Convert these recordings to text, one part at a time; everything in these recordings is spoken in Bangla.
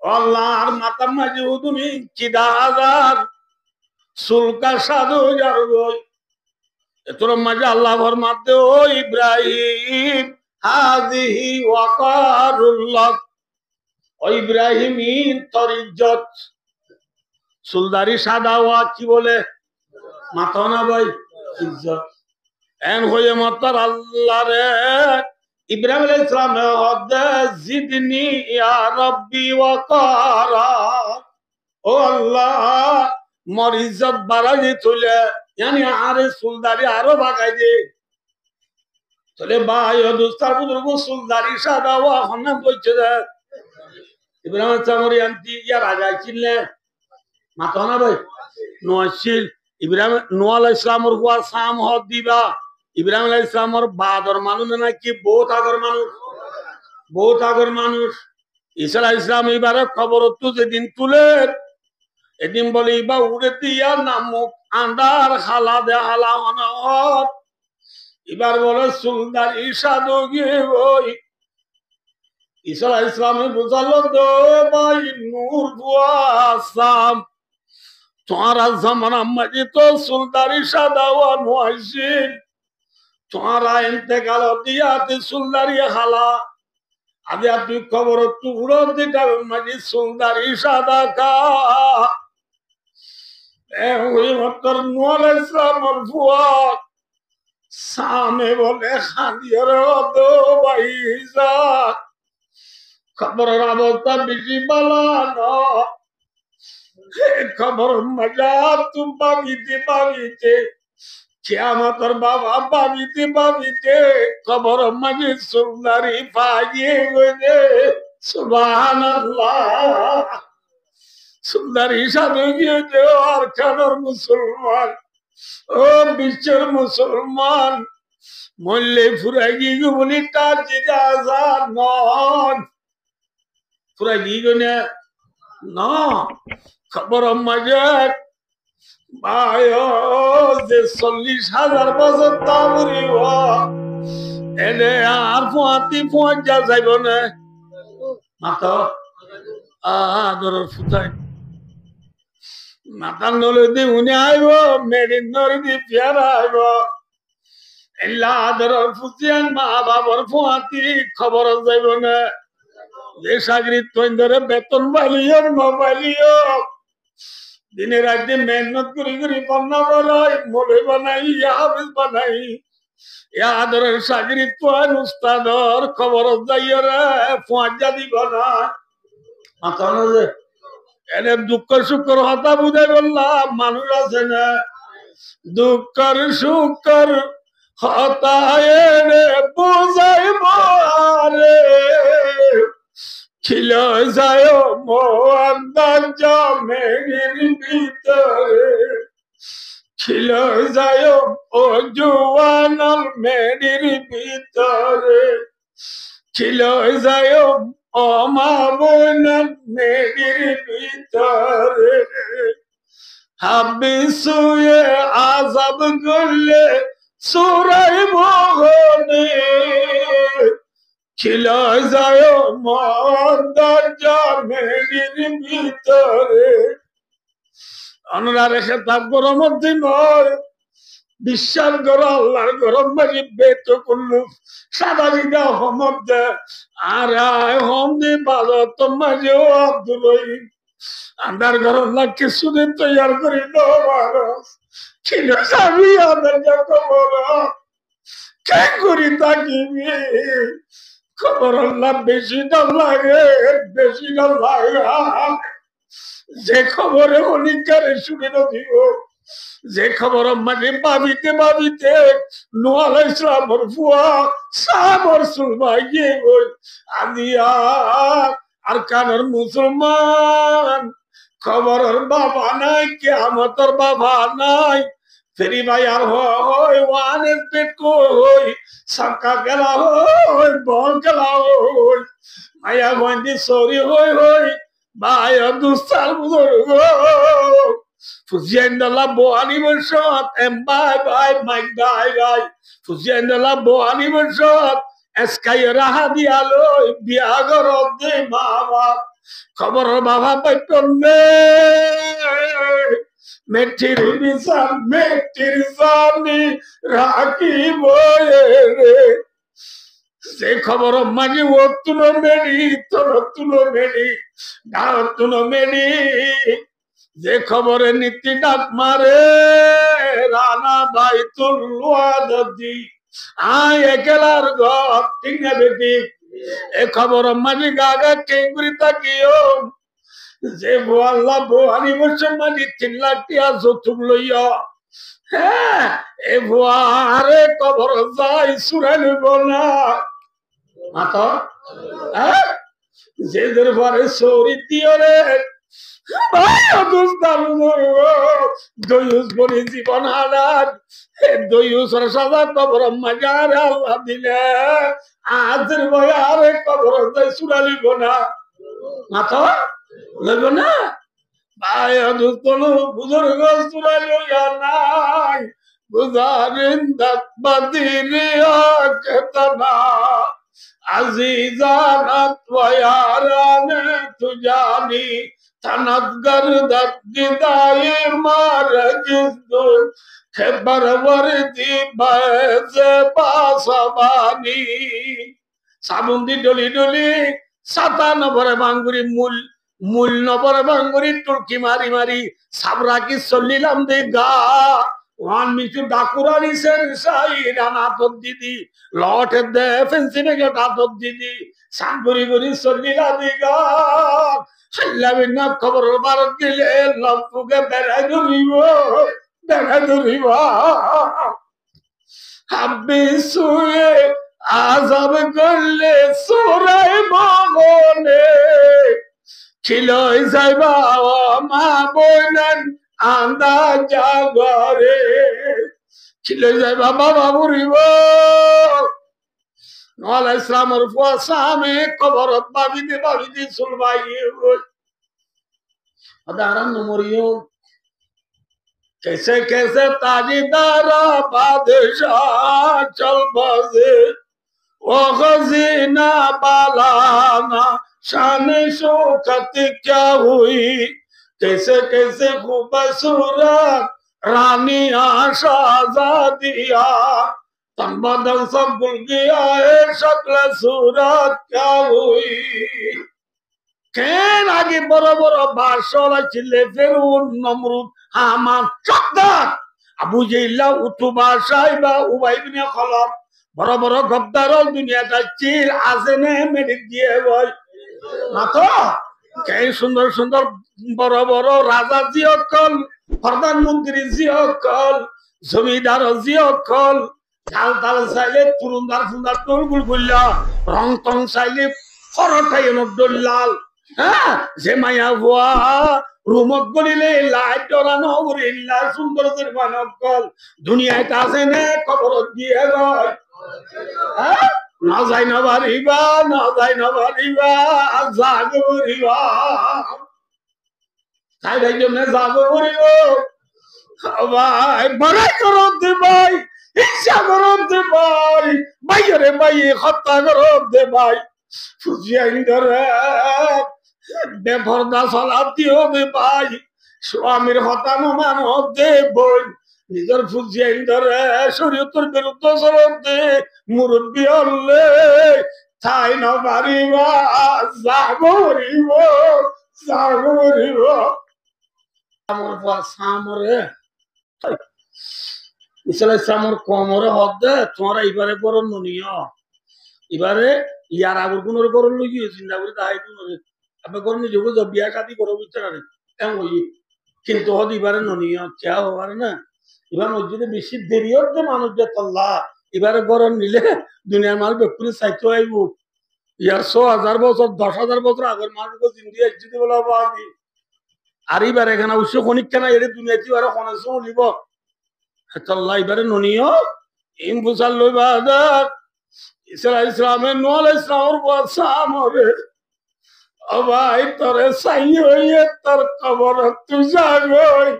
আল্লাহর মাতার মাঝে তুমি চিদা হাজার সুলকা সাধু যারগই এতর মাঝে আল্লাহ ফরমাতে ও ইব্রাহিম হাযিহি ওয়াকারুল্লাহ ও ইব্রাহিম তোর ইজ্জত সুলদারি সাদা ওয়া কি বলে মাথা না ভাই ইজ্জত এন হয়ে মাতার আল্লাহ রে ইব্রাহিম আলাইহিস সালাম হদে জিদনি ইয়া রাব্বি ওয়াকারা ও আল্লাহ মোর ইজ্জত বাড়াই তুলে यानी आरे सुलदारी आरो बाकाय दे चले भाई और दोस्तार बुजुर्ग सुलदारी सादा हुआ हमने बोलते थे इब्राहिम चमरी अंती या राजा चिल्ले मातो ना भाई नौशील इब्राहिम नूह अलैहिस्सलाम और हुआ साम हो दीवा इब्राहिम अलैहिस्सलाम और बाद और मालूम है ना कि बहुत आगर मानुष ईसा अलैहिस्सलाम इबारत खबर तुझे दिन तुले এদিন বলে ইবা উড়ে দিয়া নামুক আন্দার খালা দে হালা অনহর এবার বলে সুলদার ইসাদু গিয়ে ওই ঈসা আলাইহিস সালামে বুঝালো তো ভাই নূর বুয়াসাম তোমারা জামানা মাঝে তো সুলদার ইসাদা ওয়া মুআশিন তোমারা ইন্তেকাল দিয়াতে সুলদারি হালা আদি আপনি খবর তো উড়ো দিটা মাঝে সুলদার ইসাদা কা सामने बोले खादिया दो भाई खबर अवस्था बिजी बला न खबर मजा तुम बाबीते क्या मतलब बाबा बाबीते खबर मजे सुंदरी पाइए मुझे सुभान अल्लाह सुंदरी साधु और खानर मुसलमान ओ बिचर मुसलमान मोल्ले फुरागी को बोली ताजी दासा नॉन फुरागी को ने ना खबर मजाक बायो जे 40,000 बছর তাবরি ওয়া এনে আর ফুয়াতি ফুয়া যাইব না মাতা আদর ফুটাই মাতার নলদি উনি আইব মেডিন নরদি পিয়ারা আইব এল্লা আদর ফুজিয়ান মা বাবার ফুয়াতি খবর যাইব না যে সাগরিত তৈন্দরে বেতন বালিও নবালিও দিনে রাতে মেহনত করি বন্যা বড়াই মোলে বানাই হাফিজ বানাই আদর সাগরিত উস্তাদর খবর যাইও রে ফুয়া দিব না মাথা যে এনে দুঃখ সুখর হতা বুঝাই বললাম মানুষ আছে না দুঃখর সুখর হতা এনে বুঝাই মারে ছিল যায় মোয়ান্দার জমের ভিতরে ছিল যায় ও জুয়ানল মেরির ভিতরে ছিল যায় ও মা বোনাল মেরির ভিতরে হাবি শুয়ে আজাব করলে সুরাই মোহনে ছিল যায় মন্দার জমের ভিতরে আমরা রেখে থাকবো রমদ্দিন নয় বিশ্বাস করো আল্লাহর গরম মাঝে বেত করলো সাদা দিদা হমদ দে আর হম দি বাজা তোর মাঝেও আব্দুল রহিম আন্দার গরম না কিছুদিন তৈয়ার করি মানুষ ছিল যাবি আদার যাকে বলো কে করি তাকিবি খবর আল্লাহ বেশি না লাগে যে খবরে অলিকারে শুনে দিব যে খবর মানে ভাবিতে নূহ আলাইহিস সালামের ফুয়া সাবর সুলমাইয়ে গই আদিয়া আর কানের মুসলমান খবরের বাবা নাই কিয়ামতের বাবা নাই ফেরি ভাই আর হয় ওয়ানের পেট কই সাকা গেলা হয় বল গেলা হয় মায়া গন্ডি সরি হয় ভাই দুস্তার বুজুর্গ Fuziendala bo animation and bye my guy Fuziendala bo animation eskay raha dialo biagar of the mama খবর বাবা পাইতলে মেটির বিচার মেটির জানি রাখিব রে সে খবর মাঝে ও তুলো মেরি তোর তুলো মেরি গাও তুলো মেরি যে খবরে নীতি ডাক মারে রানা ভাই তুলুয়া দদি আয় একেলার ঘর ঠিক না বেটি এ খবর মাঝে গাগা কেঙ্গুরি তাকিও যে বোয়াল্লা বোয়ানি বসে মাঝে 3 লাখ টিয়া যৌতুক লইয়া হ্যাঁ এ বোয়ারে খবর যাই সুরে লইব না মাতা হ্যাঁ যে দরবারে সৌরি দিও রে জীবন হালাত দয়ুসর সাদা কবর মজার আল্লাহ দিলে আজের বয়ারে কবর সুরালিব না মাথা লইব না ভাই দুস্তল বুজুর্গ সুরালিয়া নাই বুঝারিন দাবাদিরিয়া কেতনা আজিজানাত ওয়ারানে তুজানি तनदगर दगिदाई मारगिदु खबर वरदी बजे पासबानी साबुंदी डोली डोली साता नबरे बांगुरी मूल मूल नबरे बांगुरी टुरकी मारी मारी साबरा की सल्लीलाम दे गा ওয়ান মিটু ডাকুরানি সেন সাই রানা তদ দিদি লট দে ফেন্সি মেগে ডাতদ দিদি সাঙ্গুরি গুরি সল্লিলা দিগা হাল্লাবিনা খবর ভারত গেলে লম্পুকে বেড়াই ধরিব হাব্বি শুয়ে আজাব করলে সোরাই মগনে খিলই যাইবা মা বইনান আন্দা জাগরে খিলই যাইবা বাবা বুড়িব নলা ইসলামের ফুয়াসামে কবরত বাবিদি সুলবাই अदारन नमरियो कैसे कैसे ताजीदारा बादशाह चल बजे वो खजीना बालाना शान शौकत क्या हुई कैसे कैसे खूबसूरत रानी शाहजादिया तन बदन सब भूल गया है शक्ल सूरत क्या हुई কেন আগে বড় বড় বাদশাহরা ছিলে ফেরাউন নমরুদ হামান সাদ্দাত আবু জাইল্লা উতবা সাইবা উবাই ইবনে খালাব বড় বড় গদ্দার দুনিয়াটা চিল আজেনে মেরে দিয়ে বল মাতো কে সুন্দর সুন্দর বড় বড় রাজা জিয়কল প্রধানমন্ত্রী জিয়কল জমিদার জিয়কল ঢাল ঢাল চাইলে তুরুন্দার ফুন্দার টুলগুল গুল্লা রং টং চাইলে ফরটাই নদলাল হ্যাঁ যে মায়া ভুয়া রুমত গলিলে লাইট ডরানো উড়িল্লা সুন্দর মানকল দুনিয়ায় আছে নে খবর দিয়ে গয় হ্যাঁ না যাই না বাড়িবা জাগরিবা তাই ভাই জন্য জাগরিব ভাই বড়াই করব দে ভাই ইচ্ছা করব দে ভাই ভাইরে ভাই হত্যা করব দে ভাই ফুজিয়া ইন্দরে বেপরদা সালাত দিও দে ভাই স্বামীর হতানো মানব দে বোন নিজের ফুজিয়া ইন্দরে শরীয়তের বিরুদ্ধে চলব দে মুরব্বী হলে তাই না পারিবা জাগরিব আমার সামরে ইসলামের কমরে হদ দে তোমরা এবারে বড় ননিয়া এবারে ইয়ার আগর কোনোর করল লইয়ে চিন্তা করে তাই কোনোরে আপনি করুন নিজেকে যে বিয়া শাদি করো বুঝতে পারে এমন হই কিন্তু হদ এবারে ননিয়া চা হবার না এবার মসজিদে বেশি দেরি হচ্ছে মানুষ যে তল্লা এবারে গরম নিলে দুনিয়ার মানুষ ব্যক্তি চাইতে আইব ইয়ার 100,000 বছর 10,000 বছর আগের মানুষকে জিন্দি আসছি বলা পাবি আর এবার এখানে উৎস খনিক কেনা এর দুনিয়াতে আর খনেছ নিব তল্লা এবারে ননিয়া ইম বুঝাল লইবা ইসলামের নোয়াল ইসলামের বাসামরে ও ভাই তোরে সাই হইয়ে তোর কবর তুই যাগই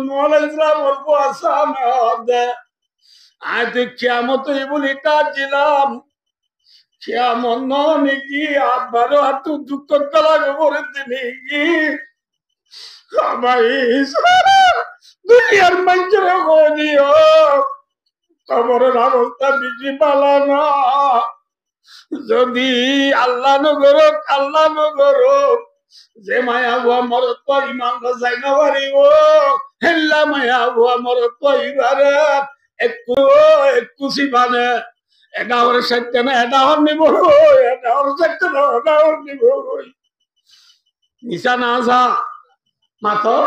নোয়াল ইসলামের বাসামে দে আজ কিয়ামত বলি কাজিলাম সে মন নাকি আব্বারও হাত দুঃখ লাগবে করে নাকি দুনিয়ার মানুষের দিও কবরের অবস্থা বেশি পালা না যদি আল্লাহ নগর আল্লাহ নগর যে মায়া বুয়া মরত ইমান যাই না পারিব হেল্লা মায়া বুয়া মরত ইবারে একটু একটু সিবানে এটা ওর সত্য না এটা ওর নিব এটা ওর সত্য না এটা ওর নিব নিশা না আসা মাতো